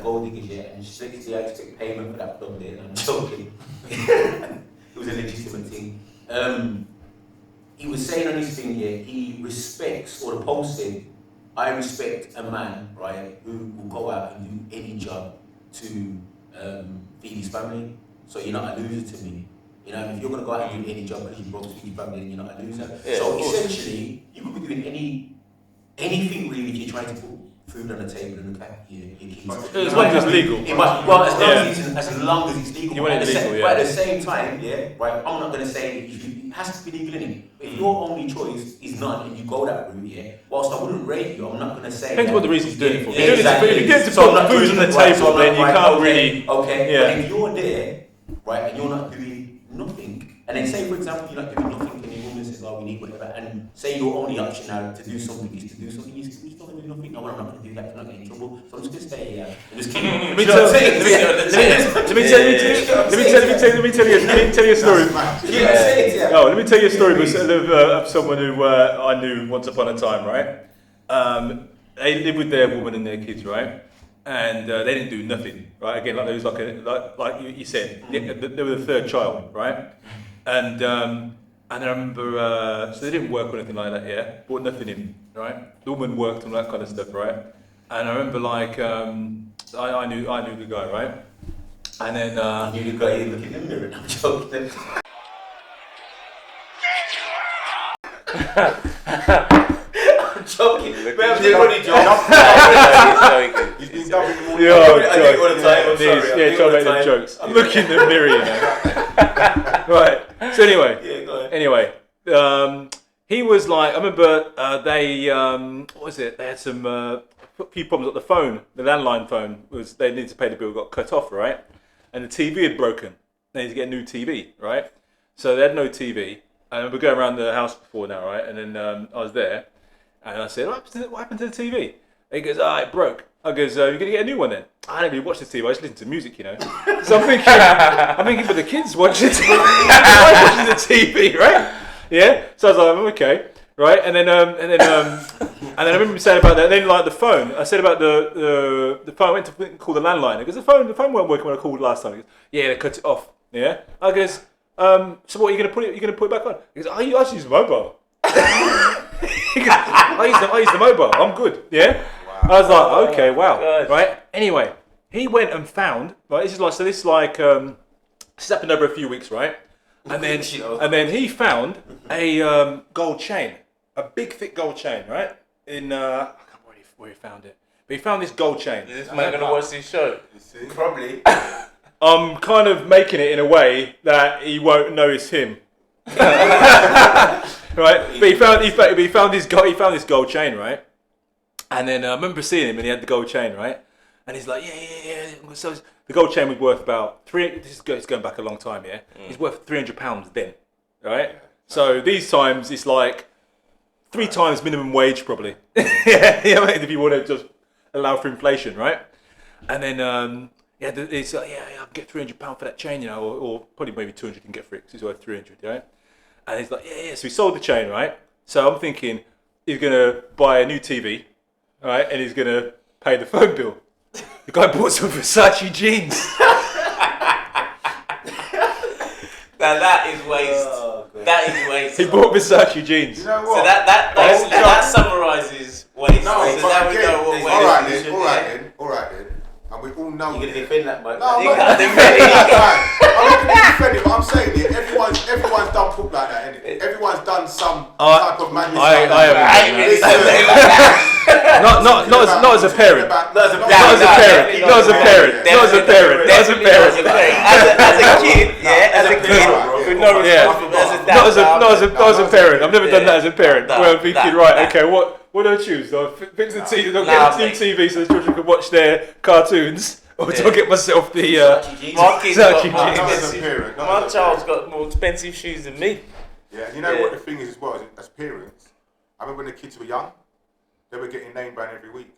gold diggers, yeah, and she said, I expect payment for that blonde there, and I'm joking. It was a legitimate thing. He was saying on his thing here, he respects, or the post said, I respect a man, right, who will go out and do any job to feed his family. So you're not a loser to me. You know, if you're going to go out and do any job because you broke to feed your family, then you're not a loser. Yeah, so essentially, you could be doing anything really if you're trying to put food on the table and look at your kids. As long as it's legal. As long as it's legal. You want it legal, but at the same time, yeah, right, I'm not going to say it has to be legal, innit? If your only choice is none and you go that route, yeah, whilst I wouldn't rate you, I'm not going to say depends what the reason's doing it for. Yeah, exactly. If you get to put food on the table, then you can't really... Okay, yeah. but if you're there, right, and you're not doing nothing, and then say, for example, you're not doing nothing, and the woman says, oh, we need whatever, and say your only option now to do something is to do something, you're still doing nothing. No, I'm not going to do that, I'm not getting in trouble, so I'm just going to stay here and just keep... Let me tell you a story. No, let me tell you a story of someone who I knew once upon a time, right? They lived with their woman and their kids, right? And they didn't do nothing, right? Again, like there was like you said, they were the third child, right? And I remember, so they didn't work or anything like that, yeah? Brought nothing in, right? The woman worked and that kind of stuff, right? And I remember like, I knew the guy, right? And then... you knew the guy, you look in the mirror, I'm joking. I'm joking. Man, I'm really joking. He's been dubbing them all the time. I'm sorry. Yeah, trying to make them jokes. I'm looking in the mirror, you know. Right. So anyway, he was like, I remember they, what was it? They had some a few problems with the phone. The landline phone they needed to pay the bill, got cut off, right? And the TV had broken. They needed to get a new TV, right? So they had no TV. I remember going around the house before now, right? And then I was there, and I said, what happened to the TV? He goes, it broke. I goes, you're going to get a new one then? I don't really watch the TV, I just listen to music, you know. So I'm thinking for the kids watching the TV, I'm watching the TV, right? Yeah? So I was like, okay, right? And then I remember him saying about that, and then like the phone, I said about the phone, I went to call the landline, because the phone weren't working when I called last time. He goes, yeah, they cut it off, yeah? I goes, so what, you're gonna put it back on? He goes, I just use the mobile. He goes, I use the mobile, I'm good, yeah? Wow. I was like, okay, wow, gosh. Right? Anyway, he went and found, right, this happened over a few weeks, right? And then he found a gold chain, a big thick gold chain, right? I can't remember where he found it, but he found this gold chain. Is this man gonna watch this show? Probably. I'm kind of making it in a way that he won't know it's him. Right? But he found this gold chain, right? And then I remember seeing him and he had the gold chain, right? And he's like, yeah. So the gold chain was worth about it's going back a long time, yeah? It's worth £300 then, right? Yeah. So these times it's like 3 times minimum wage probably. Yeah, if you want to just allow for inflation, right? And then he's like, I'll get £300 for that chain, you know, or probably maybe 200 can get for it because it's worth 300, right? And he's like, yeah. So he sold the chain, right? So I'm thinking he's gonna buy a new TV, right? And he's gonna pay the phone bill. The guy bought some Versace jeans. Now that is waste. Oh, that is waste. He bought Versace jeans. You know what? So that summarises waste. No, so now we know what waste is. All right then. And we all know. You're going to defend that, mate? No, I'm not defending it. I'm not going to defend it, but I'm saying it. Everyone's done poop like that, innit? Everyone's done some type of madness like that. Not as a parent. Not as a parent. As a kid. With no responsibility. Not as a parent. I've never done that as a parent. Where I'm thinking, right, okay, what do I choose? Do I fix the TV? Do I get a new TV so the children can watch their cartoons? Or do I get myself the my child's got more expensive shoes than me. Yeah, and you know what the thing is as well, as parents, I remember when the kids were young, they were getting name brand every week.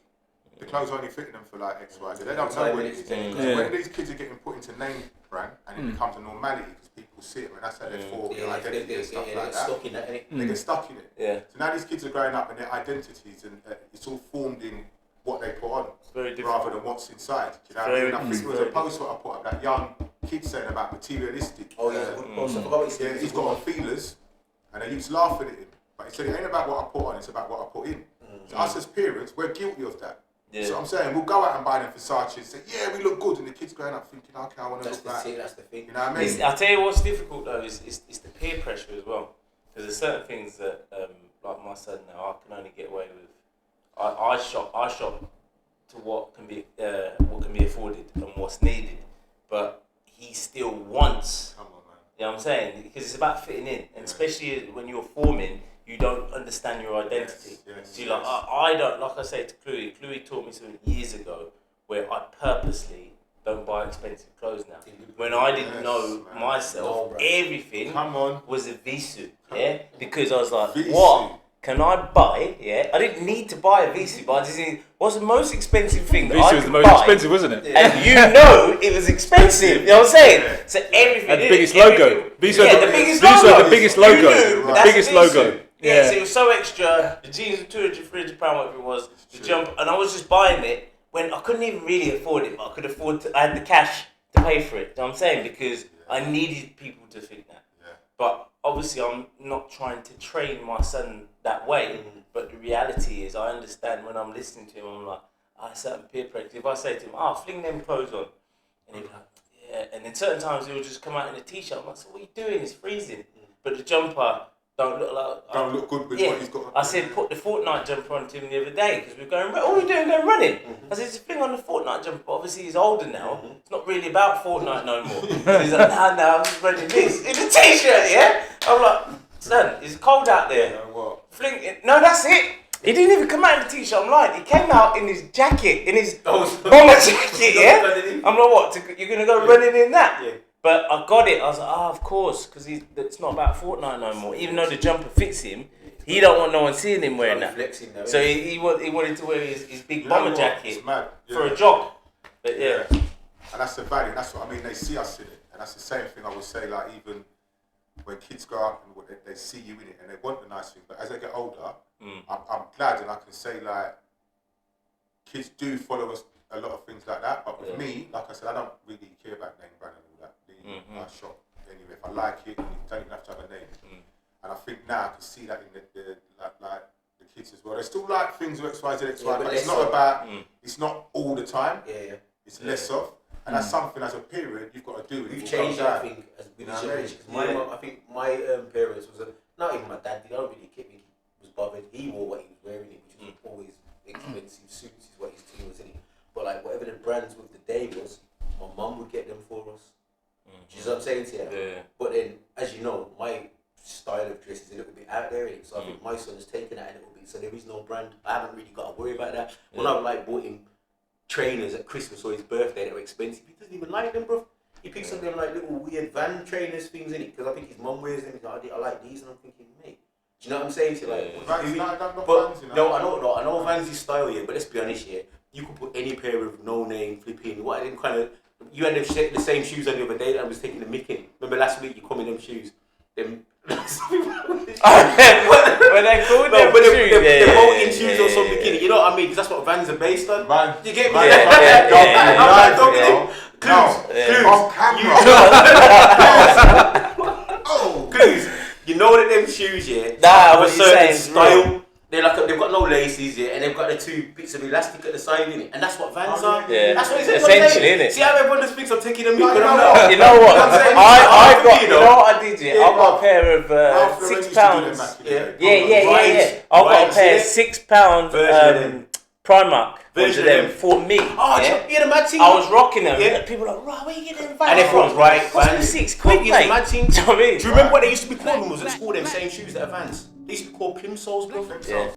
The clothes only fitting them for like X, Y, Z. They don't know what it is. When these kids are getting put into name brand and it becomes a normality because people see it, and that's how they form their identity and stuff like that. They get stuck in it. Yeah. So now these kids are growing up and their identities and it's all formed in what they put on. very difficult. rather than what's inside. Do you know what I mean? I think it was a post what I put up, that young kid saying about materialistic. Oh yeah, good post. I forgot what he said. Yeah, he's got on feelers, and they used laughing at him. But he said it ain't about what I put on, it's about what I put in. So us as parents, we're guilty of that. Yeah. So I'm saying we'll go out and buy them Versace and say, yeah, we look good, and the kids going up thinking, okay, I want to look like. That's the thing. You know what I mean? I'll tell you what's difficult though is the peer pressure as well. Because there's certain things that, like my son now, I can only get away with. I shop to what can be afforded and what's needed, but he still wants. Come on, man. You know what I'm saying? Because it's about fitting in, and especially when you're forming, you don't understand your identity. Yes, So you're like, I don't, like I said to Chloe. Chloe taught me something years ago where I purposely don't buy expensive clothes now. When I didn't know myself, everything was a Visu, yeah? Because I was like, Visu. what can I buy? Yeah, I didn't need to buy a Visu, but I just need, what's the most expensive thing that I Visu could was the most buy? expensive, wasn't it? And you know it was expensive. You know what I'm saying? So everything. Had the biggest logo. Visu had the biggest Visu logo. had the biggest logo. You knew The that's biggest Visu. logo. Yeah, so it was so extra. The jeans were £200, £300, whatever it was. The jump, and I was just buying it when I couldn't even really afford it, but I could afford to. I had the cash to pay for it. You know what I'm saying? Because I needed people to think that. Yeah. But obviously, I'm not trying to train my son that way. But the reality is, I understand when I'm listening to him, I'm like, certain peer pressure. If I say to him, fling them clothes on, and he'll be like, yeah. And then certain times he'll just come out in a t-shirt. I'm like, so what are you doing? It's freezing. But the jumper don't look good with yeah. what he's got on. I said put the Fortnite jumper on to him the other day because we're going. What are we doing? Going running. I said just fling on the Fortnite jumper. But obviously he's older now. It's not really about Fortnite no more. So he's like, nah, I'm just running this in a t-shirt. Yeah. I'm like, son, it's cold out there. You know what? Fling it. No, that's it. He didn't even come out in the t-shirt. I'm lying. He came out in his jacket, in his bomber jacket. Yeah. I'm like, what? You're gonna go running in that? Yeah. But I got it. I was like, of course, because it's not about Fortnite no more. Even though the jumper fits him, he don't want no one seeing him wearing that. So he wanted to wear his big bomber jacket for a jog. But yeah. And that's the value. That's what I mean. They see us in it, and that's the same thing I would say. Like even when kids go out and they see you in it, and they want the nice thing, but as they get older, I'm glad, and I can say like kids do follow us a lot of things like that. But with me, like I said, I don't really care about name brand and all that. I shop anyway. If I like it, you don't even have to have a name. And I think now I can see that in the kids as well. They still like things X, Y, Z, X, Y, but it's not about. It's not all the time. Yeah. It's less of, and that's something as a parent you've got to do. We've changed that, I think, as with the generation. My mum, I think my parents was not even my dad. They don't really care. He was bothered. He wore what he was wearing, which was always expensive suits. Is what his team was in. But like whatever the brands with the day was, my mum would get them for us. Do you know what I'm saying to you? Yeah. But then, as you know, my style of dress is a little bit out there, so I think my son has taken that a little bit. So there is no brand. I haven't really got to worry about that. When I bought him trainers at Christmas or his birthday that were expensive, he doesn't even like them, bro. He picks up them like little weird van trainers things in it because I think his mum wears them. He's like, I like these, and I'm thinking, mate, do you know what I'm saying to you? Like, Vans, I know Vans is style, yeah, but let's be honest, yeah. You could put any pair of no name flipping, what them kind of. You had the same shoes on the other day that I was taking the mickey. Remember last week you come in them shoes? Them. When they called them shoes, the mountain shoes or some bikini. You know what I mean? Because that's what Vans are based on. You get me? Clues. On camera. Clues. You know that them shoes, yeah? Nah, what you saying? Style. They've got no laces, yeah, and they've got the two bits of elastic at the side, innit? And that's what Vans are. Yeah. That's what it says. Essentially, innit? See how everyone just thinks I'm taking a mic? You know what? You know what I did? Yeah, I got a pair of £6. Yeah. I got a pair of £6 Primark version of them for me. Oh, you had a mad thing. I was rocking them. Yeah. People were like, right, where you getting them? And everyone's right. Cost me £6, mate. Mad thing. Do you know what I mean? Do you remember what they used to be called when we was at school? Them same shoes that are Vans. They used to be called plim soles, bro. Yeah.